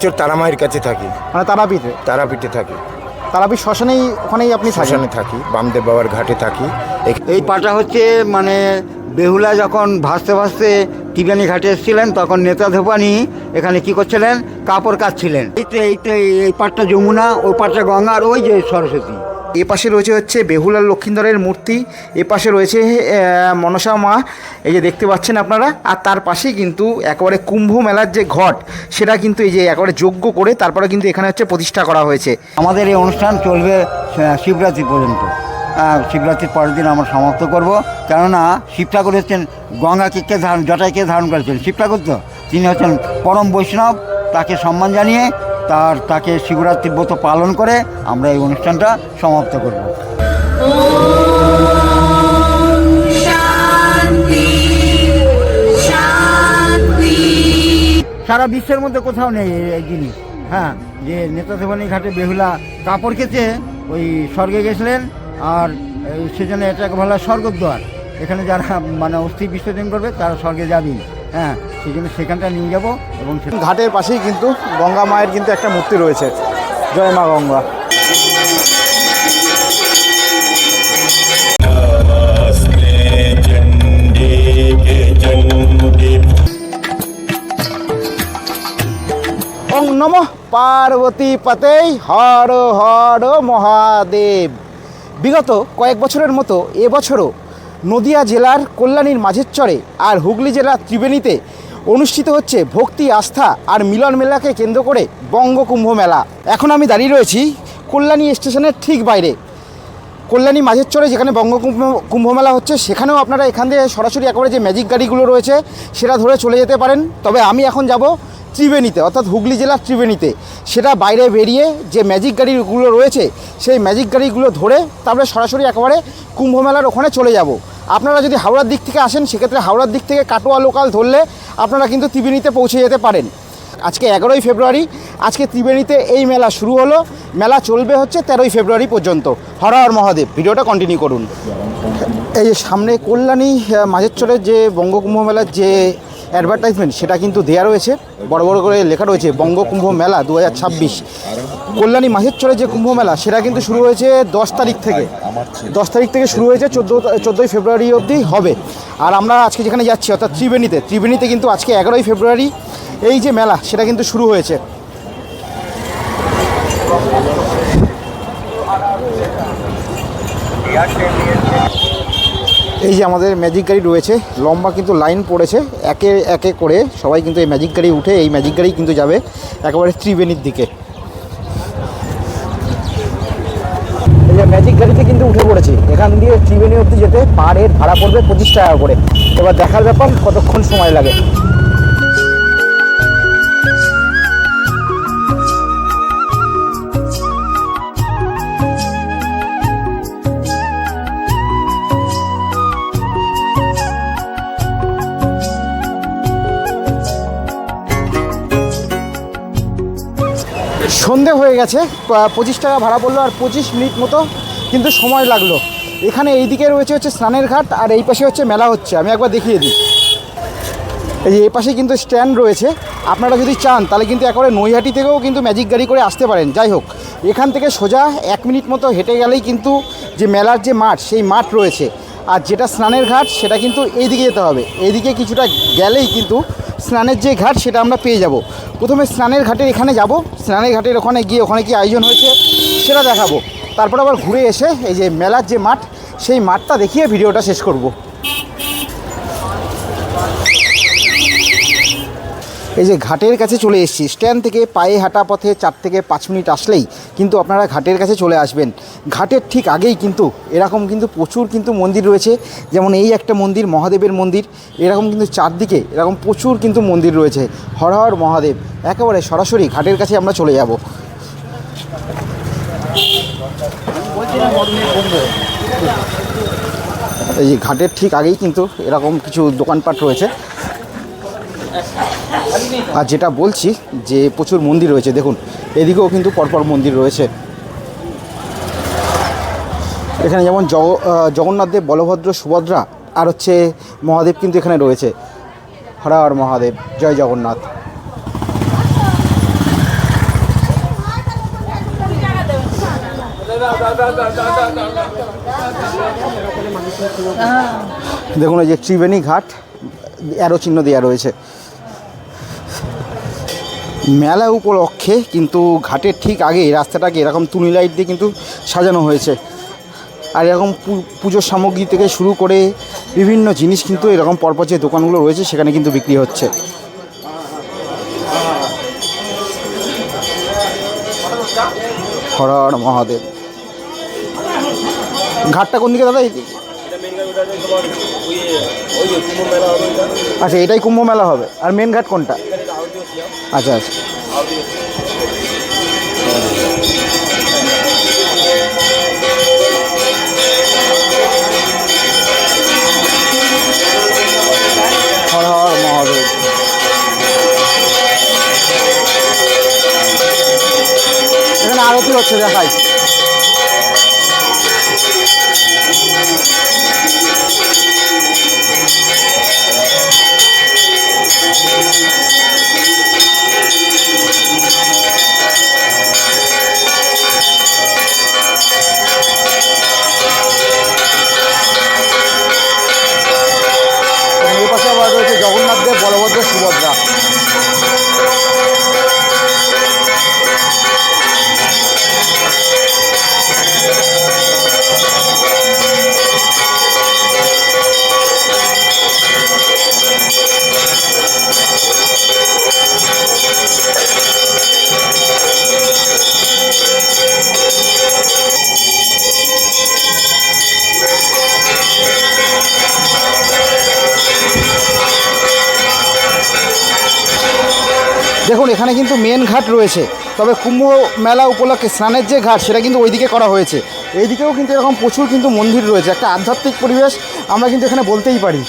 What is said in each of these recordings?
বছর তারামায়ের কাছে থাকি। মানে তারাপীঠে থাকি। তারাপীঠ শ্মশানেই, ওখানেই আপনি শ্মশানে থাকি, বামদেব বাবার ঘাটে থাকি। এই পাটা হচ্ছে মানে বেহুলা যখন ভাসতে ভাসতে ত্রিবেণী ঘাটে এসেছিলেন তখন নেতা ধোপানি এখানে কি করছিলেন, কাপড় কাচছিলেন। এই পাটটা যমুনা, ওই পাটটা গঙ্গা, আর ওই যে সরস্বতী। এ পাশে রয়েছে হচ্ছে বেহুলার লক্ষিন্দরের মূর্তি, এ পাশে রয়েছে মনসা মা, এই যে দেখতে পাচ্ছেন আপনারা। আর তার পাশেই কিন্তু একেবারে কুম্ভ মেলার যে ঘট, সেটা কিন্তু এই যে একেবারে যজ্ঞ করে তারপরে কিন্তু এখানে হচ্ছে প্রতিষ্ঠা করা হয়েছে। আমাদের এই অনুষ্ঠান চলবে শিবরাত্রি পর্যন্ত। শিবরাত্রির পরের দিন আমরা সমাপ্ত করব, কেননা শিব ঠাকুর হচ্ছেন গঙ্গাকে জটাইকে ধারণ করেছেন শিব ঠাকুর, তো তিনি হচ্ছেন পরম বৈষ্ণব। তাকে সম্মান জানিয়ে তাকে শিবরাত্রির ব্রত পালন করে আমরা এই অনুষ্ঠানটা সমাপ্ত করব। সারা বিশ্বের মধ্যে কোথাও নেই এই জিনিস, হ্যাঁ, যে নেতাদেবানী ঘাটে বেহুলা কাপড় কেচে ওই স্বর্গে গেছিলেন, আর সেজন্য এটাকে বলা হয় স্বর্গদ্বার। এখানে যারা মানে অস্থি বিসর্জন করবে তারা স্বর্গে যাবেন, হ্যাঁ, সেই জন্য সেখানটা নিয়ে যাবো। এবং ঘাটের পাশেই কিন্তু গঙ্গা মায়ের কিন্তু একটা মূর্তি রয়েছে। জয় মা গঙ্গা। ওং নমঃ পার্বতী পতেই হর হর মহাদেব। বিগত কয়েক বছরের মতো এবছরও নদিয়া জেলার কল্যাণীর মাঝের চরে আর হুগলি জেলার ত্রিবেণীতে অনুষ্ঠিত হচ্ছে ভক্তি, আস্থা আর মিলন মেলাকে কেন্দ্র করে বঙ্গকুম্ভ মেলা। এখন আমি দাঁড়িয়ে রয়েছি কল্যাণী স্টেশনের ঠিক বাইরে। কল্যাণী মাঝের চরে যেখানে কুম্ভ মেলা হচ্ছে, সেখানেও আপনারা এখান থেকে সরাসরি একেবারে যে ম্যাজিক গাড়িগুলো রয়েছে সেটা ধরে চলে যেতে পারেন। তবে আমি এখন যাব ত্রিবেণীতে, অর্থাৎ হুগলি জেলার ত্রিবেণীতে। সেটা বাইরে বেরিয়ে যে ম্যাজিক গাড়িগুলো রয়েছে সেই ম্যাজিক গাড়িগুলো ধরে তারপরে সরাসরি একেবারে কুম্ভ মেলার ওখানে চলে যাব। আপনারা যদি হাওড়ার দিক থেকে আসেন, সেক্ষেত্রে হাওড়ার দিক থেকে কাটোয়া লোকাল ধরলে আপনারা কিন্তু ত্রিবেণীতে পৌঁছে যেতে পারেন। আজকে 11ই ফেব্রুয়ারি, আজকে ত্রিবেণীতে এই মেলা শুরু হলো। মেলা চলবে হচ্ছে 13ই ফেব্রুয়ারি পর্যন্ত। হর হর মহাদেব। ভিডিওটা কন্টিনিউ করুন। এই যে সামনে কল্যাণী মাঝের চরের যে বঙ্গকুম্ভ মেলার যে অ্যাডভার্টাইজমেন্ট, সেটা কিন্তু দেওয়া রয়েছে, বড় বড় করে লেখা রয়েছে বঙ্গকুম্ভ মেলা 2026। কল্যাণী মাঝের চরে যে কুম্ভ মেলা সেটা কিন্তু শুরু হয়েছে 10 তারিখ থেকে। 10 তারিখ থেকে শুরু হয়েছে, 14ই ফেব্রুয়ারি অবধি হবে। আর আমরা আজকে যেখানে যাচ্ছি অর্থাৎ ত্রিবেণীতে কিন্তু আজকে 11ই ফেব্রুয়ারি এই যে মেলা সেটা কিন্তু শুরু হয়েছে। এই যে আমাদের ম্যাজিক গাড়ি রয়েছে, লম্বা কিন্তু লাইন পড়েছে, একে একে করে সবাই কিন্তু এই ম্যাজিক গাড়ি উঠে, এই ম্যাজিক গাড়ি কিন্তু যাবে একেবারে ত্রিবেণীর দিকে। এই যে ম্যাজিক গাড়িতে কিন্তু উঠে পড়েছি। এখান দিয়ে ত্রিবেণী অবধি যেতে পার হেড ভাড়া পড়বে 25 টাকা করে। এবার দেখার ব্যাপার কতক্ষণ সময় লাগে। সন্ধে হয়ে গেছে, 25 টাকা ভাড়া পড়লো, আর 25 মিনিট মতো কিন্তু সময় লাগলো। এখানে এইদিকে রয়েছে হচ্ছে স্নানের ঘাট, আর এই পাশে হচ্ছে মেলা হচ্ছে। আমি একবার দেখিয়ে দিই। এই যে এই পাশে কিন্তু স্ট্যান্ড রয়েছে। আপনারা যদি চান তাহলে কিন্তু একেবারে নৈহাটি থেকেও কিন্তু ম্যাজিক গাড়ি করে আসতে পারেন। যাই হোক, এখান থেকে সোজা 1 মিনিট মতো হেঁটে গেলেই কিন্তু যে মেলার যে মাঠ, সেই মাঠ রয়েছে। আর যেটা স্নানের ঘাট সেটা কিন্তু এইদিকে যেতে হবে। এইদিকে কিছুটা গেলেই কিন্তু স্নানের যে ঘাট সেটা আমরা পেয়ে যাব। প্রথমে স্নানের ঘাটের এখানে যাব, স্নানের ঘাটের ওখানে গিয়ে ওখানে কি আয়োজন হয়েছে সেটা দেখাবো। তারপর আবার ঘুরে এসে এই যে মেলার যে মাঠ, সেই মাঠটা দেখিয়ে ভিডিওটা শেষ করব। এই যে ঘাটের কাছে চলে এসেছি। স্ট্যান্ড থেকে পায়ে হাঁটা পথে 4 থেকে 5 মিনিট আসলেই কিন্তু আপনারা ঘাটের কাছে চলে আসবেন। ঘাটের ঠিক আগেই কিন্তু এরকম কিন্তু প্রচুর কিন্তু মন্দির রয়েছে। যেমন এই একটা মন্দির, মহাদেবের মন্দির। এরকম কিন্তু চারদিকে এরকম প্রচুর কিন্তু মন্দির রয়েছে। হর হর মহাদেব। একেবারে সরাসরি ঘাটের কাছে আমরা চলে যাব। এই যে ঘাটের ঠিক আগেই কিন্তু এরকম কিছু দোকানপাট রয়েছে। আর যেটা বলছি যে প্রচুর মন্দির রয়েছে, দেখুন এদিকেও কিন্তু পরপর মন্দির রয়েছে। এখানে যেমন জগন্নাথ দেব, বলভদ্র, সুভদ্রা আর হচ্ছে মহাদেব কিন্তু এখানে রয়েছে। হর হর মহাদেব, জয় জগন্নাথ। দেখুন এই যে ত্রিবেণী ঘাট, অ্যারো চিহ্ন দেওয়া রয়েছে। মেলা উপলক্ষে কিন্তু ঘাটের ঠিক আগে রাস্তাটাকে এরকম তুনি লাইট দিয়ে কিন্তু সাজানো হয়েছে। আর এরকম পুজোর সামগ্রী থেকে শুরু করে বিভিন্ন জিনিস কিন্তু এরকম পরপর যে দোকানগুলো রয়েছে সেখানে কিন্তু বিক্রি হচ্ছে। হর হর মহাদেব। ঘাটটা কোন দিকে দাদা? আচ্ছা, এটাই কুম্ভ মেলা হবে। আর মেন ঘাট কোনটা? আচ্ছা আচ্ছা। হর হর মহাদেব। এখানে আরতি হচ্ছে, দেখাই। এই পাশে আবার রয়েছে জগন্নাথ দেব, বলভদ্র, সুভদ্রা। দেখুন এখানে কিন্তু মেন ঘাট রয়েছে, তবে কুম্ভ মেলা উপলক্ষে স্নানের যে ঘাট সেটা কিন্তু ওইদিকে করা হয়েছে। এইদিকেও কিন্তু এরকম প্রচুর কিন্তু মন্দির রয়েছে, একটা আধ্যাত্মিক পরিবেশ আমরা কিন্তু এখানে বলতেই পারি।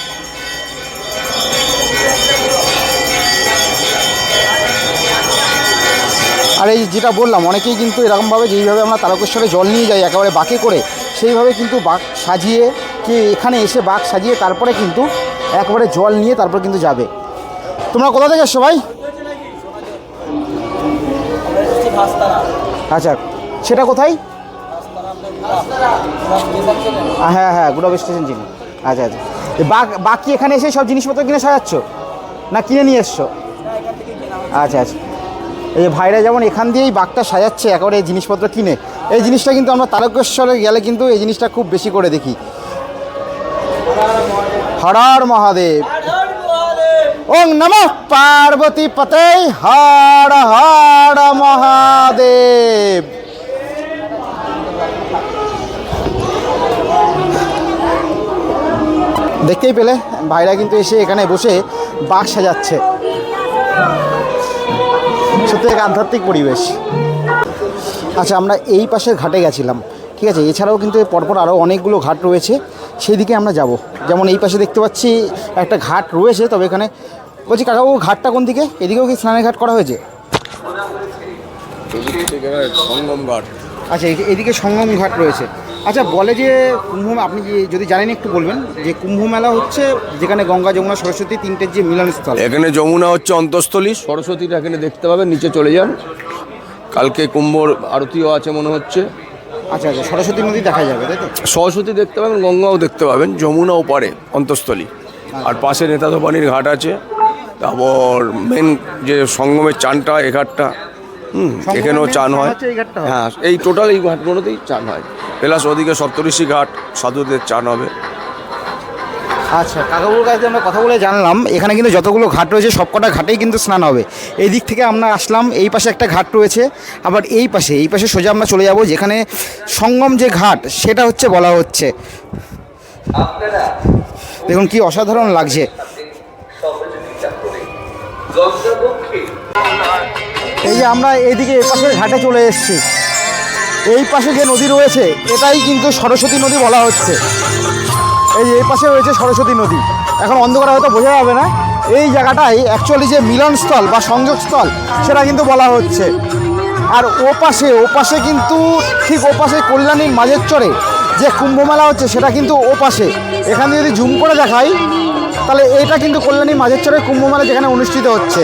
আর এই যেটা বললাম, অনেকেই কিন্তু এরকমভাবে যেইভাবে আমরা তারকেশ্বরে জল নিয়ে যাই একেবারে বাঁকে করে, সেইভাবে কিন্তু বাঁক সাজিয়ে কি এখানে এসে বাঁক সাজিয়ে তারপরে কিন্তু একবারে জল নিয়ে তারপর কিন্তু যাবে। তোমরা কোথা থেকে এসছো ভাই? আচ্ছা, সেটা কোথায়? হ্যাঁ হ্যাঁ, গুড়াব স্টেশন চিনি। আচ্ছা আচ্ছা, বাকি এখানে এসে সব জিনিসপত্র কিনে সাজাচ্ছ না কিনে নিয়ে এসছো? আচ্ছা আচ্ছা, এই যে ভাইরা যেমন এখান দিয়েই বাঘটা সাজাচ্ছে একেবারে এই জিনিসপত্র কিনে। এই জিনিসটা কিন্তু আমরা তারকেশ্বরে গেলে কিন্তু এই জিনিসটা খুব বেশি করে দেখি। হর হর মহাদেব। ওং নমঃ পার্বতী পতে, হর হর মহাদেব। দেখতেই পেলে ভাইরা কিন্তু এসে এখানে বসে বাঘ সাজাচ্ছে। সত্যি এক আধ্যাত্মিক পরিবেশ। আচ্ছা, আমরা এই পাশের ঘাটে গেছিলাম, ঠিক আছে। এছাড়াও কিন্তু পরপর আরও অনেকগুলো ঘাট রয়েছে, সেই দিকে আমরা যাব। যেমন এই পাশে দেখতে পাচ্ছি একটা ঘাট রয়েছে, তবে এখানে বলছি কাকাবাবু ঘাটটা কোন দিকে? এদিকেও কি স্নানের ঘাট করা হয়েছে? সঙ্গম ঘাট। আচ্ছা, এদিকে সঙ্গম ঘাট রয়েছে। আচ্ছা, বলে যে কুম্ভ, আপনি যদি জানেন একটু বলবেন, যে কুম্ভ মেলা হচ্ছে যেখানে গঙ্গা, যমুনা, সরস্বতী তিনটের যে মিলনস্থল। এখানে যমুনা হচ্ছে অন্তঃস্থলী, সরস্বতীটা এখানে দেখতে পাবেন, নিচে চলে যান। কালকে কুম্ভর আরতিও আছে মনে হচ্ছে। আচ্ছা আচ্ছা, সরস্বতী নদী দেখা যাবে, তাই তো? সরস্বতী দেখতে পাবেন, গঙ্গাও দেখতে পাবেন, যমুনা ওপারে অন্তঃস্থলী। আর পাশে নেতাদোপানির ঘাট আছে। তারপর মেন যে সঙ্গমের চানটা, এ ঘাটটা, এখানেও চান হয়। হ্যাঁ, এই টোটাল এই ঘাটগুলোতেই চান হয়। প্লাস ওদিকে সপ্তঋষি ঘাট, সাধুদের চান হবে। আচ্ছা, কাকাবুর কাছে আমরা কথা বলে জানলাম এখানে কিন্তু যতগুলো ঘাট রয়েছে সবকটা ঘাটেই কিন্তু স্নান হবে। এই দিক থেকে আমরা আসলাম, এই পাশে একটা ঘাট রয়েছে, আবার এই পাশে সোজা আমরা চলে যাব যেখানে সঙ্গম যে ঘাট সেটা হচ্ছে বলা হচ্ছে। দেখুন কি অসাধারণ লাগছে। এই যে আমরা এইদিকে এই পাশের ঘাটে চলে এসেছি। এই পাশে যে নদী রয়েছে এটাই কিন্তু সরস্বতী নদী বলা হচ্ছে। এই পাশে রয়েছে সরস্বতী নদী। এখন অন্ধকারে হয়তো বোঝা যাবে না, এই জায়গাটাই অ্যাকচুয়ালি যে মিলনস্থল বা সংযোগস্থল সেটা কিন্তু বলা হচ্ছে। আর ও পাশে কিন্তু ঠিক ও পাশে কল্যাণীর মাঝের চরে যে কুম্ভ মেলা হচ্ছে সেটা কিন্তু ও পাশে। এখানে যদি জুম করে দেখাই তাহলে এটা কিন্তু কল্যাণীর মাঝের চরে কুম্ভ মেলা যেখানে অনুষ্ঠিত হচ্ছে।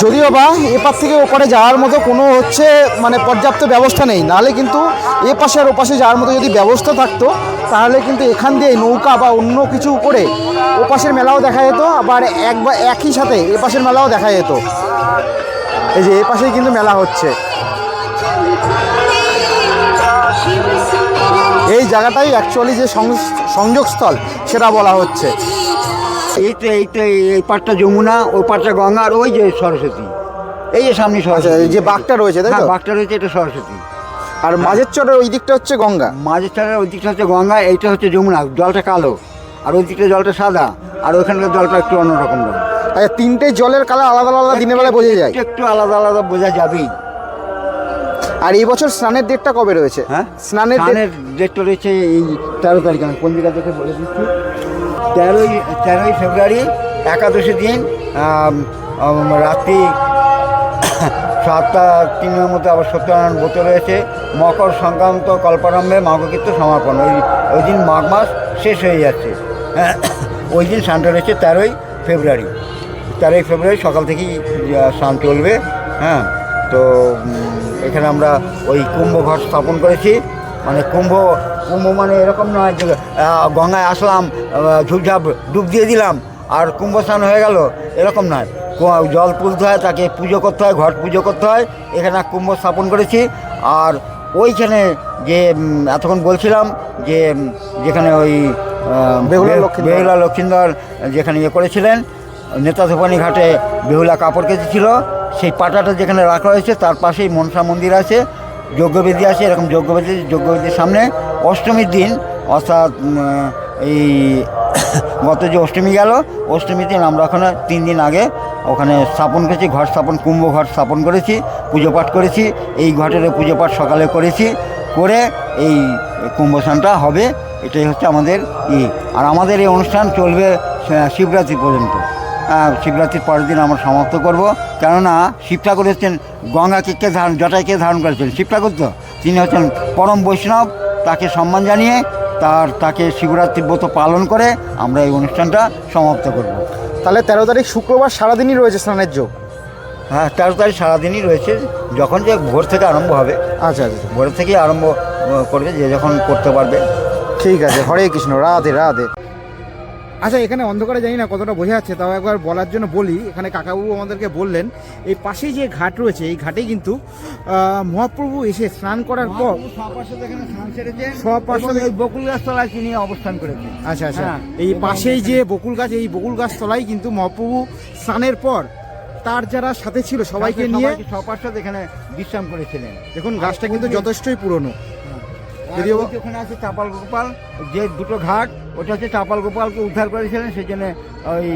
যদিও বা এপার থেকে ওপারে যাওয়ার মতো কোনো হচ্ছে মানে পর্যাপ্ত ব্যবস্থা নেই, নাহলে কিন্তু এ পাশে আর ওপাশে যাওয়ার মতো যদি ব্যবস্থা থাকতো তাহলে কিন্তু এখান দিয়ে নৌকা বা অন্য কিছু করে ওপাশের মেলাও দেখা যেত, আবার একই সাথে এ পাশের মেলাও দেখা যেত। এই যে এ পাশেই কিন্তু মেলা হচ্ছে। এই জায়গাটাই অ্যাকচুয়ালি যে সংযোগস্থল সেটা বলা হচ্ছে। এই পাটটা যমুনা, ওই পাটটা গঙ্গা, আর ওই যে সরস্বতী, এই যে সামনে আচ্ছা, সরস্বতী, এই যে বাঘটা রয়েছে তাই হ্যাঁ তো? বাঘটা রয়েছে, এটা সরস্বতী। আর মাঝের চরের ওই দিকটা হচ্ছে গঙ্গা। মাঝের চারের ওই দিকটা হচ্ছে গঙ্গা, এইটা হচ্ছে যমুনা, জলটা কালো, আর ওই দিকটা জলটা সাদা, আর ওইখানকার জলটা একটু অন্যরকম রকম। আচ্ছা, তিনটে জলের কালার আলাদা আলাদা দিনের বেলা বোঝা যায়। একটু আলাদা আলাদা বোঝা যাবেই। আর এই বছর স্নানের ডেটটা কবে রয়েছে? হ্যাঁ, স্নানের স্নানের ডেটটা রয়েছে এই 13 তারিখ, আমি পঞ্জিকা দেখে বলে দিচ্ছি। 13ই ফেব্রুয়ারি, একাদশী দিন, রাত্রি 7:03 মধ্যে আবার সত্যনারায়ণ ব্রত রয়েছে। মকর সংক্রান্ত কল্পারম্ভে মাঘকীর্ত সমাপন, ওই দিন মাঘ মাস শেষ হয়ে যাচ্ছে। ওই দিন স্নানটা রয়েছে 13ই ফেব্রুয়ারি। 13ই ফেব্রুয়ারি সকাল থেকেই স্নান চলবে। হ্যাঁ, তো এখানে আমরা ওই কুম্ভ ঘট স্থাপন করেছি। মানে কুম্ভ মানে এরকম নয় যে গঙ্গায় আসলাম, ঝুপঝাপ ডুব দিয়ে দিলাম আর কুম্ভ স্নান হয়ে গেল, এরকম নয়। জল তুলতে হয়, তাকে পুজো করতে হয়, ঘট পুজো করতে হয়। এখানে কুম্ভ স্থাপন করেছি। আর ওইখানে যে এতক্ষণ বলছিলাম যে যেখানে ওই বেহুলা লক্ষিন্দর যেখানে ইয়ে করেছিলেন, নেতাধোপানি ঘাটে বেহুলা কাপড় কেচেছিল, সেই পাটাটা যেখানে রাখা হয়েছে তার পাশেই মনসা মন্দির আছে, যজ্ঞবেদী আছে। এরকম যজ্ঞবেদীর সামনে অষ্টমীর দিন, অর্থাৎ এই গত যে অষ্টমী গেল, অষ্টমীর দিন আমরা ওখানে 3 দিন আগে ওখানে স্থাপন করেছি, ঘট স্থাপন, কুম্ভ ঘট স্থাপন করেছি, পুজো পাঠ করেছি। এই ঘটের পুজো পাঠ সকালে করেছি, করে এই কুম্ভ স্নানটা হবে। এটাই হচ্ছে আমাদের আর আমাদের এই অনুষ্ঠান চলবে শিবরাত্রি পর্যন্ত। শিবরাত্রির পরের দিন আমরা সমাপ্ত করব, কেননা শিব ঠাকুর হচ্ছেন গঙ্গাকে জটাইকে ধারণ করেছেন শিব ঠাকুর, তো তিনি হচ্ছেন পরম বৈষ্ণব। তাকে সম্মান জানিয়ে তাকে শিবরাত্রির ব্রত পালন করে আমরা এই অনুষ্ঠানটা সমাপ্ত করব। তাহলে 13 তারিখ শুক্রবার সারাদিনই রয়েছে স্নানের যোগ? হ্যাঁ, 13 তারিখ সারাদিনই রয়েছে, যখন যে ভোর থেকে আরম্ভ হবে। আচ্ছা আচ্ছা, ভোর থেকেই আরম্ভ করবে, যে যখন করতে পারবে। ঠিক আছে, হরে কৃষ্ণ, রাধে রাধে। আচ্ছা, এখানে অন্ধকারে জানি না কতটা বোঝা যাচ্ছে, তাও একবার বলার জন্য বলি। এখানে কাকাবাবু আমাদেরকে বললেন এই পাশেই যে ঘাট রয়েছে, এই ঘাটেই কিন্তু মহাপ্রভু এসে স্নান করার পর সব পার্শ্বদে বকুল গাছ তলায় তিনি অবস্থান করেছেন। আচ্ছা আচ্ছা, এই পাশেই যে বকুল গাছ, এই বকুল গাছ তলায় কিন্তু মহাপ্রভু স্নানের পর তার যারা সাথে ছিল সবাইকে নিয়ে সপার্শ্বদ এখানে বিশ্রাম করেছিলেন। দেখুন গাছটা কিন্তু যথেষ্টই পুরনো। যদিও ওখানে আছে চাপাল গোপাল, যে দুটো ঘাট, ওটা হচ্ছে চাপাল গোপালকে উদ্ধার করেছিলেন, সেই জন্য ওই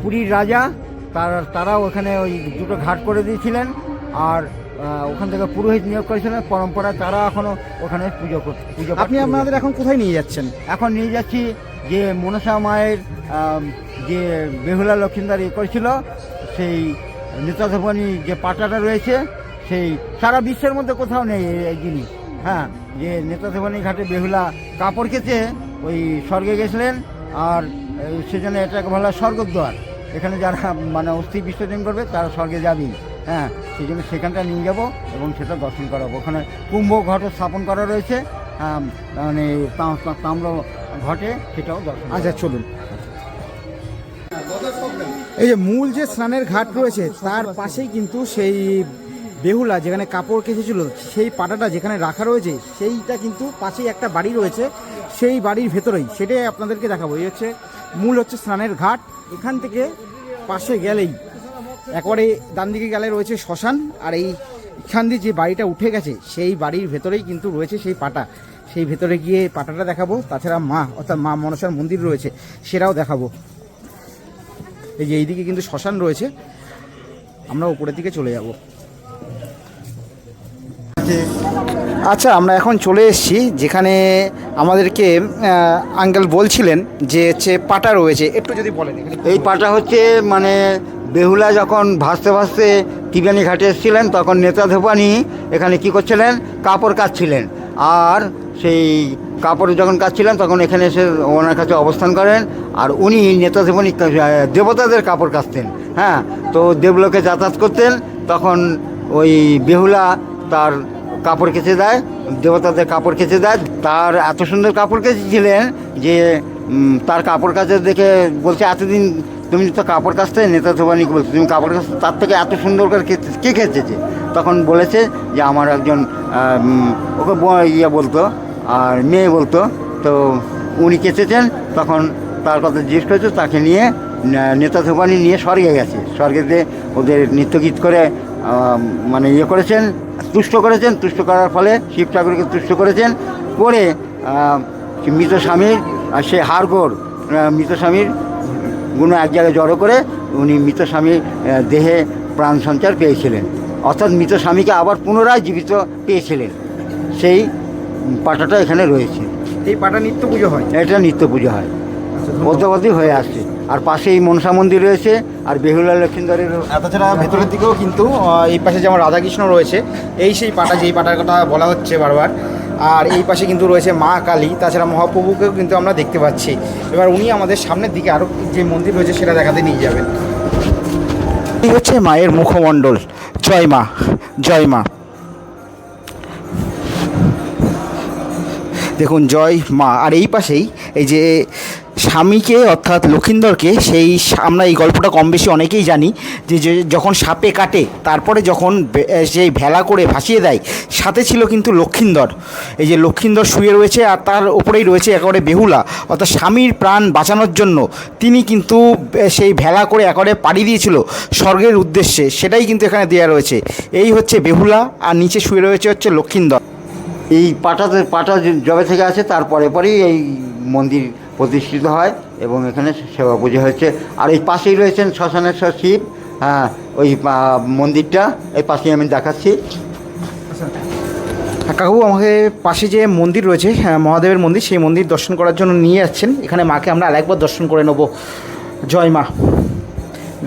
পুরীর রাজা তারা ওখানে ওই দুটো ঘাট করে দিয়েছিলেন। আর ওখান থেকে পুরোহিত নিয়োগ করেছিলেন, পরম্পরা তারা এখনও ওখানে পুজো আপনি আপনাদের এখন কোথায় নিয়ে যাচ্ছেন? এখন নিয়ে যাচ্ছি যে মনসা মায়ের যে বেহুলা লক্ষিন্দর করেছিল, সেই নেতাধোপানি যে পাটাটা রয়েছে, সেই সারা বিশ্বের মধ্যে কোথাও নেই এই জিনিস। হ্যাঁ, যে নেতাধোপানি ঘাটে বেহুলা কাপড় কেচে ওই স্বর্গে গেছিলেন, আর সেজন্য এটাকে বলা হয় স্বর্গদ্বার। এখানে যারা মানে অস্থি বিসর্জন করবে তারা স্বর্গে যাবেই। হ্যাঁ, সেই জন্য সেখানটা নিয়ে যাবো এবং সেটা দর্শন করাবো। ওখানে কুম্ভ ঘট স্থাপন করা রয়েছে, মানে তাম্র ঘটে, সেটাও দর্শন। আচ্ছা চলুন। এই যে মূল যে স্নানের ঘাট রয়েছে তার পাশেই কিন্তু সেই বেহুলা যেখানে কাপড় কেচেছিল, সেই পাটাটা যেখানে রাখা রয়েছে, সেইটা কিন্তু পাশেই একটা বাড়ি রয়েছে, সেই বাড়ির ভেতরেই, সেটাই আপনাদেরকে দেখাবো। এই হচ্ছে মূল হচ্ছে স্নানের ঘাট। এখান থেকে পাশে গেলেই একবারে ডান দিকে গেলে রয়েছে শ্মশান, আর এইখান দিয়ে যে বাড়িটা উঠে গেছে সেই বাড়ির ভেতরেই কিন্তু রয়েছে সেই পাটা। সেই ভেতরে গিয়ে পাটাটা দেখাবো, তাছাড়া অর্থাৎ মা মনসার মন্দির রয়েছে সেটাও দেখাবো। এই যে এইদিকে কিন্তু শ্মশান রয়েছে, আমরা উপরের দিকে চলে যাব। আচ্ছা, আমরা এখন চলে এসেছি যেখানে আমাদেরকে আঙ্কেল বলছিলেন যে হচ্ছে পাটা রয়েছে, একটু যদি বলেন। এই পাটা হচ্ছে মানে বেহুলা যখন ভাসতে ভাসতে ত্রিবেণী ঘাটে এসেছিলেন, তখন নেতাধোপানি এখানে কি করছিলেন, কাপড় কাচছিলেন। আর সেই কাপড় যখন কাচছিলেন তখন এখানে এসে ওনার কাছে অবস্থান করেন, আর উনি নেতাধোপানি দেবতাদের কাপড় কাচতেন। হ্যাঁ, তো দেবলোকে যাতায়াত করতেন, তখন ওই বেহুলা তার কাপড় কেচে দেয়, দেবতাদের কাপড় কেচে দেয়। তার এত সুন্দর কাপড় কেচেছিলেন যে তার কাপড় কাচে দেখে বলছে, এতদিন তুমি তো কাপড় কাচতে, নেতা ধোবানিকে বলছো তুমি কাপড় কাচতে, তার থেকে এত সুন্দর করে কে কেচেছে? তখন বলেছে যে আমার একজন ওকে ইয়ে বলতো, আর মেয়ে বলতো, তো উনি কেচেছেন। তখন তার কথা জিজ্ঞেস করেছে, তাকে নিয়ে নেতা ধোবানি নিয়ে স্বর্গে গেছে। স্বর্গেতে ওদের নৃত্যগীত করে মানে ইয়ে করেছেন, তুষ্ট করেছেন। তুষ্ট করার ফলে শিব ঠাকুরকে তুষ্ট করেছেন, করে মৃত স্বামীর সে হাড়গোড় মৃত স্বামীর গুণ এক জায়গায় জড়ো করে উনি মৃত স্বামীর দেহে প্রাণ সঞ্চার পেয়েছিলেন, অর্থাৎ মৃত স্বামীকে আবার পুনরায় জীবিত পেয়েছিলেন। সেই পাটাটা এখানে রয়েছে। এই পাটা নিত্য পুজো হয়? এটা নিত্য পুজো হয়, অদ্যাবধি হয়ে আসছে। আর পাশেই মনসা মন্দির রয়েছে, আর বেহুলা লক্ষিন্দরের। তাছাড়া ভেতরের দিকেও কিন্তু এই পাশে যেমন রাধাকৃষ্ণ রয়েছে, এই সেই পাটা, যেই পাটার কথা বলা হচ্ছে বারবার। আর এই পাশে কিন্তু রয়েছে মা কালী, তাছাড়া মহাপ্রভুকেও কিন্তু আমরা দেখতে পাচ্ছি। এবার উনি আমাদের সামনের দিকে আরও যে মন্দির রয়েছে সেটা দেখাতে নিয়ে যাবেন। এই হচ্ছে মায়ের মুখমণ্ডল। জয় মা, জয় মা। দেখুন, জয় মা। আর এই পাশেই এই যে স্বামীকে অর্থাৎ লক্ষিন্দরকে, সেই আমরা এই গল্পটা কম বেশি অনেকেই জানি যে যখন সাপে কাটে তারপরে যখন সেই ভেলা করে ভাসিয়ে দেয়, সাথে ছিল কিন্তু লক্ষিন্দর। এই যে লক্ষিন্দর শুয়ে রয়েছে, আর তার ওপরেই রয়েছে একেবারে বেহুলা, অর্থাৎ স্বামীর প্রাণ বাঁচানোর জন্য তিনি কিন্তু সেই ভেলা করে একেবারে পাড়ি দিয়েছিল স্বর্গের উদ্দেশ্যে। সেটাই কিন্তু এখানে দেওয়া রয়েছে। এই হচ্ছে বেহুলা, আর নিচে শুয়ে রয়েছে হচ্ছে লক্ষিন্দর। এই পাটা জবে থেকে আছে, তারপরে পরেই এই মন্দির প্রতিষ্ঠিত হয় এবং এখানে সেবা পুজো হচ্ছে। আর এই পাশেই রয়েছেন শ্মশানেশ্বর শিব। হ্যাঁ, ওই মন্দিরটা এই পাশেই আমি দেখাচ্ছি। কাকু, আমাকে পাশে যে মন্দির রয়েছে, মহাদেবের মন্দির, সেই মন্দির দর্শন করার জন্য নিয়ে যাচ্ছেন। এখানে মাকে আমরা আরেকবার দর্শন করে নেব। জয় মা।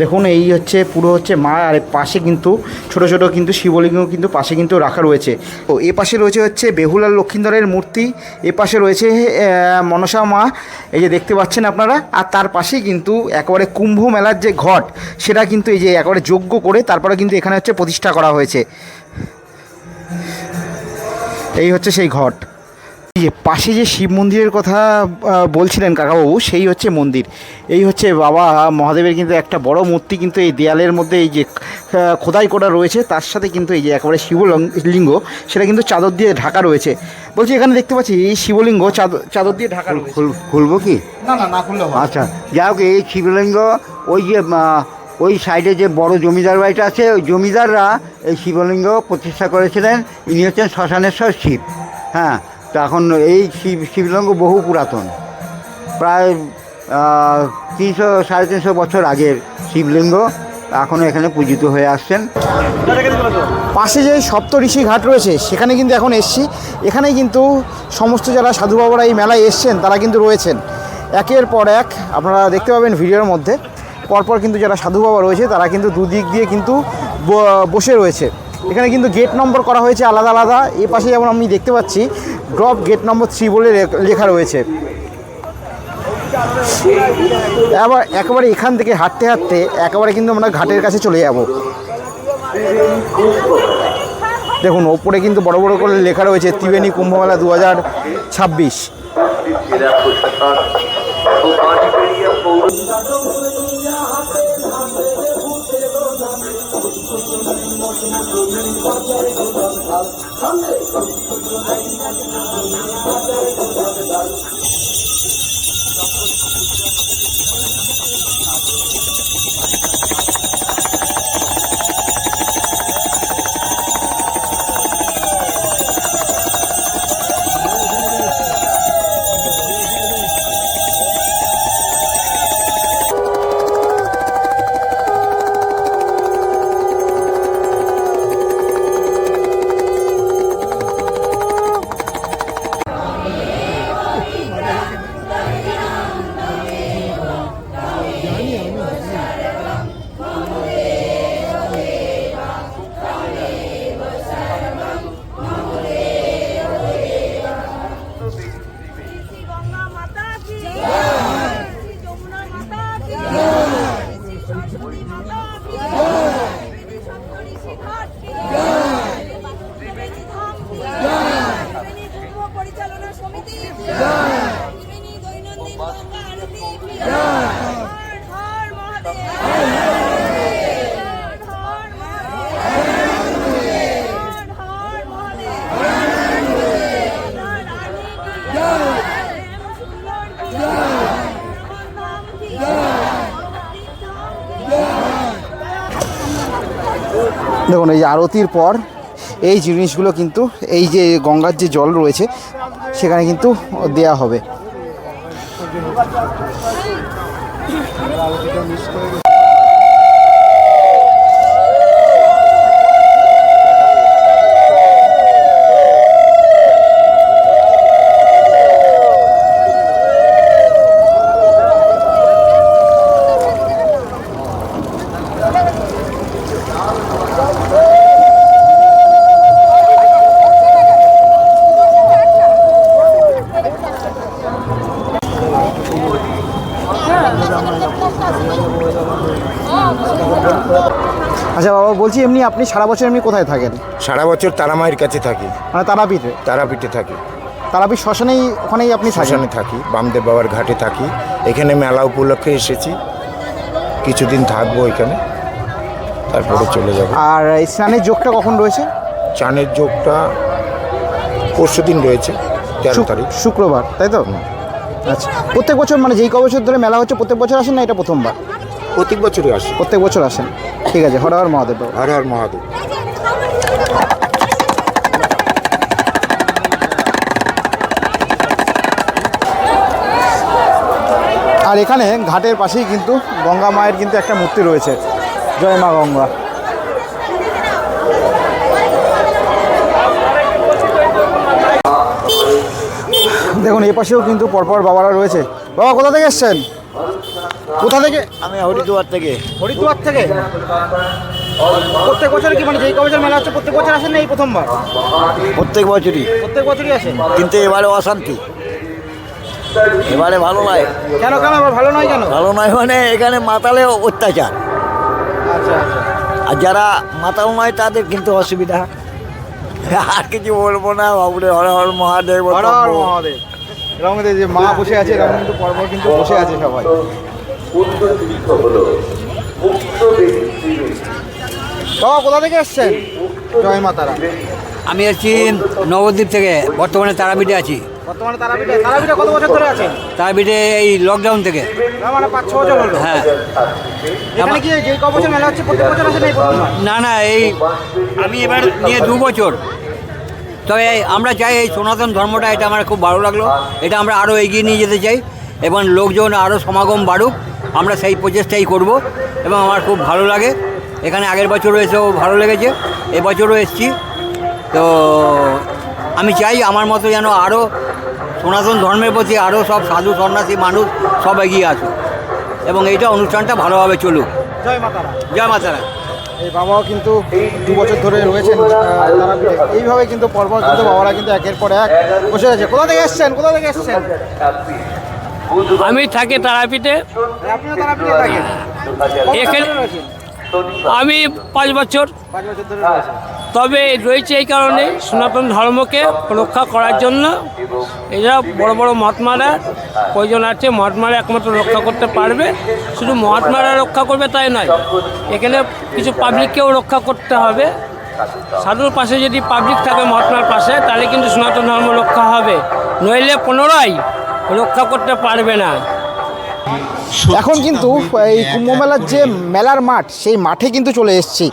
দেখুন, এই হচ্ছে পুরো হচ্ছে মা, আর পাশে কিন্তু ছোট ছোট কিন্তু শিবলিঙ্গ কিন্তু পাশে কিন্তু রাখা রয়েছে। তো এ পাশে রয়েছে হচ্ছে বেহুলার লক্ষিন্দরের মূর্তি, এ পাশে রয়েছে মনসা মা, এই যে দেখতে পাচ্ছেন আপনারা। আর তার পাশেই কিন্তু একেবারে কুম্ভ মেলার যে ঘট, সেটা কিন্তু এই যে একেবারে যজ্ঞ করে তারপরে কিন্তু এখানে হচ্ছে প্রতিষ্ঠা করা হয়েছে। এই হচ্ছে সেই ঘট। এই যে পাশে যে শিব মন্দিরের কথা বলছিলেন কাকাবাবু, সেই হচ্ছে মন্দির। এই হচ্ছে বাবা মহাদেবের কিন্তু একটা বড় মূর্তি কিন্তু এই দেয়ালের মধ্যে এই যে খোদাই করা রয়েছে, তার সাথে কিন্তু এই যে একেবারে শিবলিঙ্গ, সেটা কিন্তু চাদর দিয়ে ঢাকা রয়েছে। বলছি, এখানে দেখতে পাচ্ছি এই শিবলিঙ্গ চাদর দিয়ে ঢাকা রয়েছে। খুলবো কি? না খুললে হবে। আচ্ছা, যাই হোক, এই শিবলিঙ্গ ওই যে ওই সাইডে যে বড় জমিদার বাড়িটা আছে, ওই জমিদাররা এই শিবলিঙ্গ প্রতিষ্ঠা করেছিলেন। ইনি হচ্ছেন শ্মশানেশ্বর শিব। হ্যাঁ, তো এখন এই শিবলিঙ্গ বহু পুরাতন, প্রায় 300-350 বছর আগের শিবলিঙ্গ, এখনও এখানে পূজিত হয়ে আসছেন। পাশে যে সপ্ত ঋষি ঘাট রয়েছে, সেখানে কিন্তু এখন এসছি। এখানেই কিন্তু সমস্ত যারা সাধু বাবারা এই মেলায় এসছেন তারা কিন্তু রয়েছেন একের পর এক। আপনারা দেখতে পাবেন ভিডিওর মধ্যে পরপর কিন্তু যারা সাধু বাবা রয়েছে তারা কিন্তু দুদিক দিয়ে কিন্তু বসে রয়েছে। এখানে কিন্তু গেট নম্বর করা হয়েছে আলাদা আলাদা। এ পাশে যেমন আমি দেখতে পাচ্ছি ড্রপ গেট নম্বর 3 বলে লেখা রয়েছে। আবার একেবারে এখান থেকে হাঁটতে হাঁটতে একেবারে কিন্তু আমরা ঘাটের কাছে চলে যাব। দেখুন, ওপরে কিন্তু বড় বড় করে লেখা রয়েছে ত্রিবেণী কুম্ভমেলা 2026। দেখুন এই যে আরতির পর এই জিনিসগুলো কিন্তু এই যে গঙ্গার যে জল রয়েছে সেখানে কিন্তু দেয়া হবে। আচ্ছা বাবা, বলছি এমনি আপনি সারা বছর এমনি কোথায় থাকেন? সারা বছর তারামায়ের কাছে থাকি, মানে তারাপীঠে? তারাপীঠে থাকি, তারাপীঠ শ্মশানেই, ওখানেই আপনি থাকেন? শ্মশানে থাকি, বামদেব বাবার ঘাটে থাকি। এখানে মেলা উপলক্ষে এসেছি, কিছুদিন থাকবো এখানে, তারপরে চলে যাব। আর এই স্নানের যোগটা কখন রয়েছে? চানের যোগটা পরশু দিন রয়েছে, 13 তারিখ, শুক্রবার, তাই তো? আচ্ছা, প্রত্যেক বছর মানে যেই ক বছর ধরে মেলা হচ্ছে প্রত্যেক বছর আসেন না এটা প্রথমবার? প্রত্যেক বছরই আসে। প্রত্যেক বছর আসেন, ঠিক আছে। হর হর মহাদেব বাবা। হর হর মহাদেব। আর এখানে ঘাটের পাশেই কিন্তু গঙ্গা মায়ের কিন্তু একটা মূর্তি রয়েছে। জয় মা গঙ্গা। দেখুন এই পাশেও কিন্তু পরপর বাবারা রয়েছে। বাবা কোথা থেকে এসছেন? কোথা থেকে? আমি হরিদুয়ার থেকে। হরিদ্বার থেকে? প্রত্যেক বছর কি মানে যেই ক বছর মেলা হচ্ছে প্রত্যেক বছর আসেন না এই প্রথমবার? প্রত্যেক বছরই, প্রত্যেক বছরই আসেন। কিন্তু এবারে অশান্তি, এবারে ভালো নয়। কেন কেন এবার ভালো নয় কেন? ভালো নয় মানে এখানে মাতালে অত্যাচার, আচ্ছা আচ্ছা। আর যারা মাতাল নয় তাদের কিন্তু অসুবিধা। আর কিছু বলবো না, বাবুরে হর হর মহাদেব। হর হর মহাদেব। এরকম যে মা বসে আছে এরকম কিন্তু পরপর কিন্তু বসে আছে সবাই। বাবা কোথা থেকে এসছেন? জয় মা তারা। আমি এসেছি নবদ্বীপ থেকে, বর্তমানে তারাপীঠে আছি। বর্তমানে তারাপীঠে? তারাপীঠে কত বছর ধরে আছেন? তারাপীঠে এই লকডাউন থেকে। না মানে 5-6 বছর হলো? হ্যাঁ। এখানে কি যেই ক বছর মেলা হচ্ছে প্রত্যেক বছর আসেন এই প্রথমবার? না না, এই আমি এবার নিয়ে 2 বছর। তবে আমরা চাই এই সনাতন ধর্মটা, এটা আমার খুব ভালো লাগলো। এটা আমরা আরও এগিয়ে নিয়ে যেতে চাই এবং লোকজন আরও সমাগম বাড়ুক, আমরা সেই প্রচেষ্টাই করব। এবং আমার খুব ভালো লাগে। এখানে আগের বছরও এসেও ভালো লেগেছে, এবছরও এসেছি। তো আমি চাই আমার মতো যেন আরও সনাতন ধর্মের প্রতি আরও সব সাধু সন্ন্যাসী মানুষ সব এগিয়ে আসুক এবং এইটা অনুষ্ঠানটা ভালোভাবে চলুক। জয় মা তারা। জয় মা তারা। এই বাবাও কিন্তু 2 বছর ধরে রয়েছেন তারাপীঠে। এইভাবে কিন্তু পরপর কিন্তু বাবারা কিন্তু একের পর এক বসে আছে। কোথা থেকে এসছেন? কোথা থেকে এসছেন? আমি থাকি তারাপীঠে। আপনিও তারাপীঠে থাকেন? এখানে আমি 5 বছর। 5 বছর ধরে রয়েছেন। তবে রয়েছে এই কারণে সনাতন ধর্মকে রক্ষা করার জন্য। এরা বড় বড় মহাত্মারা প্রয়োজন আছে, মহাত্মারা একমাত্র রক্ষা করতে পারবে। শুধু মহাত্মারা রক্ষা করবে তাই নয়, এখানে কিছু পাবলিককেও রক্ষা করতে হবে। সাধুর পাশে যদি পাবলিক থাকে মহাত্মার পাশে, তাহলে কিন্তু সনাতন ধর্ম রক্ষা হবে, নইলে পুনরায় রক্ষা করতে পারবে না। এখন কিন্তু এই কুম্ভ মেলার যে মেলার মাঠ, সেই মাঠে কিন্তু চলে এসেছি।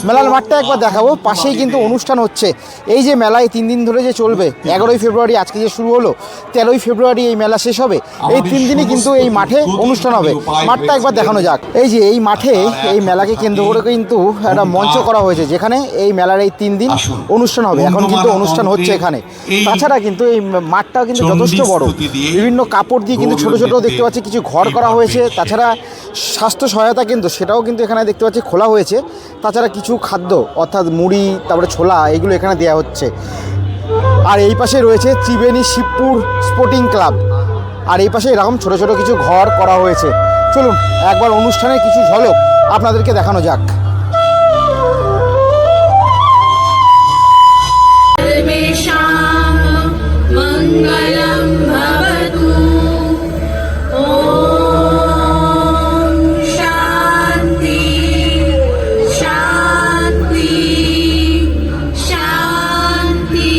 মেলার মাঠটা একবার দেখাবো। পাশেই কিন্তু অনুষ্ঠান হচ্ছে। এই যে মেলায় 3 দিন ধরে যে চলবে, 11ই ফেব্রুয়ারি আজকে যে শুরু হলো, 13ই ফেব্রুয়ারি এই মেলা শেষ হবে। এই 3 দিনই কিন্তু এই মাঠে অনুষ্ঠান হবে। মাঠটা একবার দেখানো যাক। এই যে এই মাঠে এই মেলাকে কেন্দ্র করে কিন্তু একটা মঞ্চ করা হয়েছে, যেখানে এই মেলার এই 3 দিন অনুষ্ঠান হবে। এখন কিন্তু অনুষ্ঠান হচ্ছে এখানে। তাছাড়া কিন্তু এই মাঠটাও কিন্তু যথেষ্ট বড়। বিভিন্ন কাপড় দিয়ে কিন্তু ছোট ছোট দেখতে পাচ্ছি কিছু ঘর করা হয়েছে। তাছাড়া স্বাস্থ্য সহায়তা কিন্তু সেটাও কিন্তু এখানে দেখতে পাচ্ছি খোলা হয়েছে। তাছাড়া কিছু খাদ্য অর্থাৎ মুড়ি, তারপরে ছোলা, এগুলো এখানে দেওয়া হচ্ছে। আর এই পাশে রয়েছে ত্রিবেণী শিবপুর স্পোর্টিং ক্লাব। আর এই পাশে এরকম ছোট ছোট কিছু ঘর করা হয়েছে। চলুন একবার অনুষ্ঠানের কিছু ঝলক আপনাদেরকে দেখানো যাক। মঙ্গলম ভবতু। শান্তি শান্তি শান্তি।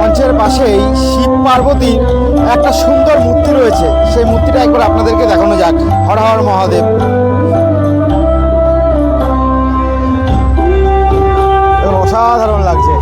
মঞ্চের পাশেই শিব পার্বতীর একটা সুন্দর মূর্তি রয়েছে, সেই মূর্তিটা একবার আপনাদেরকে দেখানো যাক। হর হর মহাদেব। এবং অসাধারণ লাগছে।